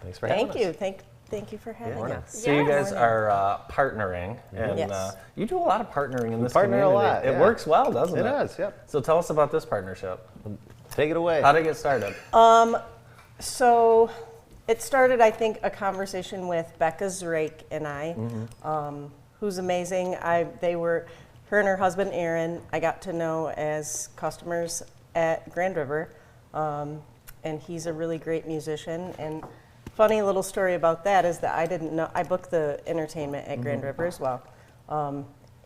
Thanks for having us. Thank you for having us. So you guys are partnering, and you do a lot of partnering in this partner community. a lot. It works well, doesn't it? It does, yep. So tell us about this partnership. Take it away. How did it get started? So it started, I think, a conversation with Becca Zrake and I, who's amazing. Her and her husband, Aaron, I got to know as customers at Grand River, and he's a really great musician. And funny little story about that is that I didn't know, I booked the entertainment at Grand River as well.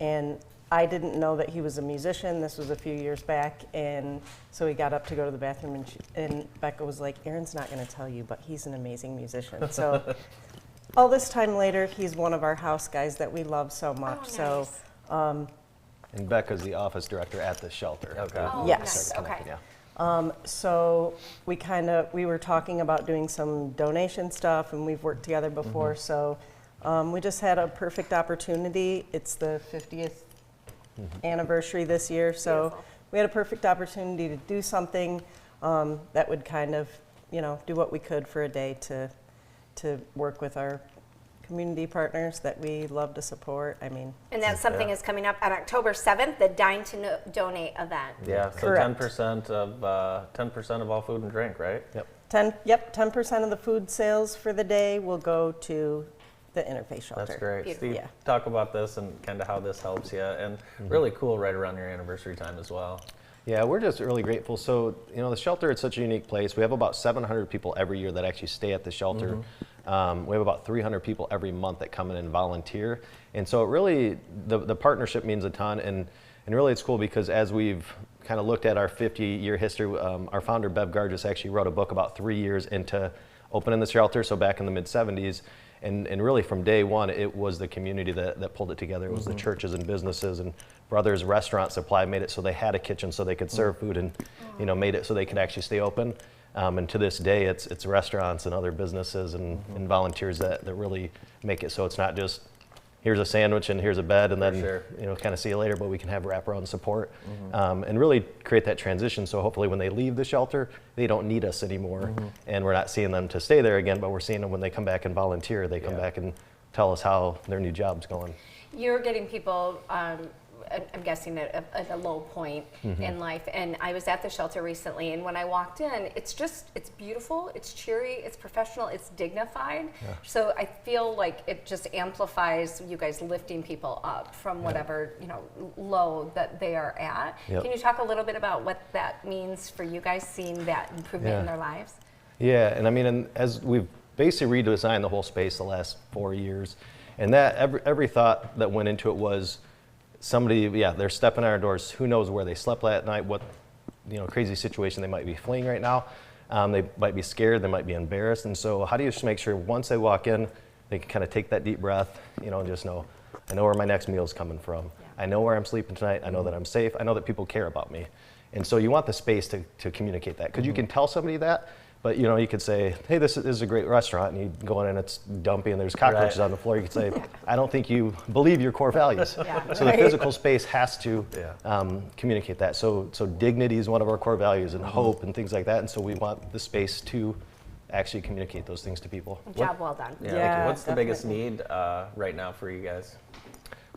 And I didn't know that he was a musician. This was a few years back. And so he got up to go to the bathroom, and Becca was like, Aaron's not going to tell you, but he's an amazing musician. So all this time later, he's one of our house guys that we love so much. Oh, nice. So, And Becca's the office director at the shelter. Okay. Oh, Yes. nice. Okay. Yeah. so we were talking about doing some donation stuff, and we've worked together before. So we just had a perfect opportunity. It's the 50th anniversary this year, so Beautiful. we had a perfect opportunity to do something that would kind of, do what we could for a day to work with our community partners that we love to support. I mean, And that's something is coming up on October 7th, the Dine to Donate event. Yeah, so Correct. 10% of all food and drink, right? Yep. 10% of the food sales for the day will go to the Interfaith shelter. That's great. Beautiful. Steve, Yeah. talk about this and kind of how this helps you, and really cool right around your anniversary time as well. Yeah, we're just really grateful. So, the shelter, it's such a unique place. We have about 700 people every year that actually stay at the shelter. We have about 300 people every month that come in and volunteer. And so it really, the partnership means a ton. And really it's cool because as we've kind of looked at our 50-year history, our founder, Bev Gargis, actually wrote a book about 3 years into opening the shelter, so back in the mid-'70s. And really from day one, it was the community that pulled it together. It was the churches and businesses and Brothers Restaurant Supply made it so they had a kitchen so they could serve food and made it so they could actually stay open. And to this day, it's restaurants and other businesses and volunteers that really make it so it's not just here's a sandwich and here's a bed and then kind of see you later, but we can have wraparound support and really create that transition. So hopefully when they leave the shelter, they don't need us anymore, and we're not seeing them to stay there again, but we're seeing them when they come back and volunteer. They come back and tell us how their new job's going. You're getting people, I'm guessing at a low point in life, and I was at the shelter recently, and when I walked in, it's beautiful, it's cheery, it's professional, it's dignified. So I feel like it just amplifies you guys lifting people up from whatever low that they are at. Can you talk a little bit about what that means for you guys, seeing that improvement in their lives? Yeah, and I mean, and as we've basically redesigned the whole space the last 4 years, and that every thought that went into it was somebody, they're stepping on our doors. Who knows where they slept that night, what crazy situation they might be fleeing right now. They might be scared, they might be embarrassed. And so how do you just make sure once they walk in, they can kind of take that deep breath, and just know, I know where my next meal is coming from. I know where I'm sleeping tonight. I know that I'm safe. I know that people care about me. And so you want the space to communicate that, because you can tell somebody that, but you could say, hey, this is a great restaurant, and you go in and it's dumpy and there's cockroaches on the floor. You could say, I don't think you believe your core values. So the physical space has to communicate that. So dignity is one of our core values, and hope and things like that. And so we want the space to actually communicate those things to people. Job well done. What's the biggest need right now for you guys?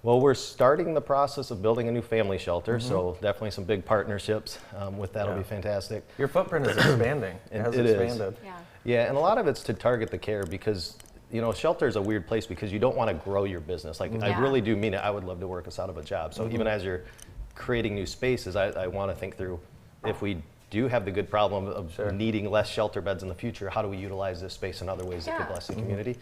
Well, we're starting the process of building a new family shelter, so definitely some big partnerships with that will be fantastic. Your footprint is expanding. It has expanded. Yeah, and a lot of it's to target the care, because shelter is a weird place because you don't want to grow your business. Like I really do mean it. I would love to work us out of a job. So even as you're creating new spaces, I want to think through, if we do have the good problem of needing less shelter beds in the future, how do we utilize this space in other ways that could bless the community?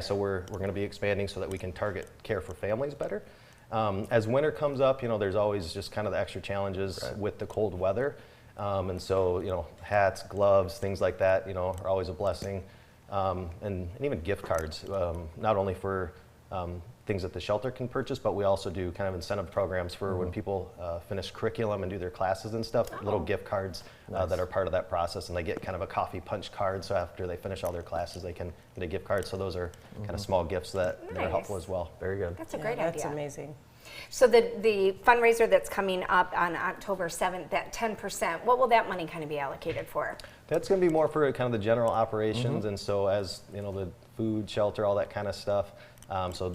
So we're going to be expanding so that we can target care for families better. As winter comes up, there's always just kind of the extra challenges with the cold weather. And so, hats, gloves, things like that, are always a blessing. And even gift cards, not only for things that the shelter can purchase, but we also do kind of incentive programs for when people finish curriculum and do their classes and stuff, little gift cards that are part of that process, and they get kind of a coffee punch card, so after they finish all their classes they can get a gift card. So those are kind of small gifts that are helpful as well. Very good. That's a great idea. That's amazing. So the fundraiser that's coming up on October 7th, that 10%, what will that money kind of be allocated for? It's going to be more for kind of the general operations, and so as the food, shelter, all that kind of stuff. So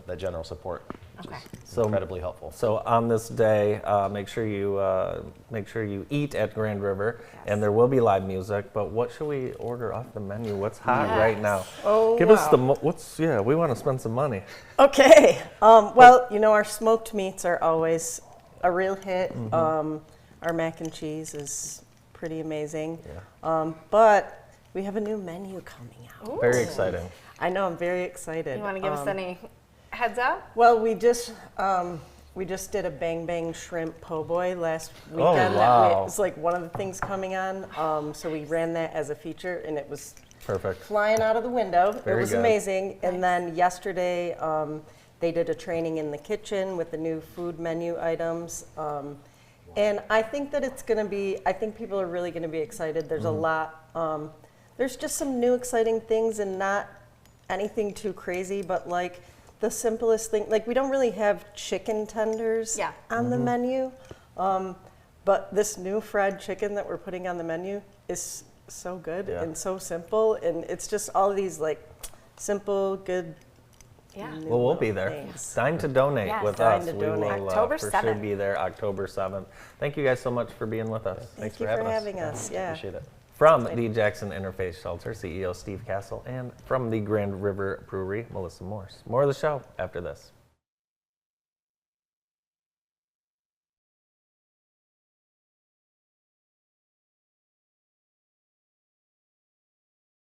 that general support, which is incredibly helpful. So on this day, make sure you eat at Grand River, and there will be live music. But what should we order off the menu? What's hot right now? Oh, Give us the we want to spend some money. Okay. Well, our smoked meats are always a real hit. Our mac and cheese is pretty amazing. Yeah. But we have a new menu coming out. Ooh. Very exciting. I know, I'm very excited. You want to give us any heads up? Well, we just did a Bang Bang Shrimp Po' Boy last weekend. Wow. It was like one of the things coming on. So we ran that as a feature, and it was Perfect. flying out of the window. Very it was good. amazing. And then yesterday, they did a training in the kitchen with the new food menu items. And I think that I think people are really going to be excited. There's a lot, there's just some new exciting things, and not anything too crazy, but like the simplest thing, like we don't really have chicken tenders on the menu. But this new fried chicken that we're putting on the menu is so good and so simple. And it's just all these like simple, good. Yeah. Well, we'll be there. Things. Time to donate Yes. with Time us. to We donate. will October for sure 7th. be there October 7th. Thank you guys so much for being with us. Thank for you having for us. having us. Yeah. Appreciate it. From the Jackson Interfaith Shelter, CEO Steve Castle, and from the Grand River Brewery, Melissa Morse. More of the show after this.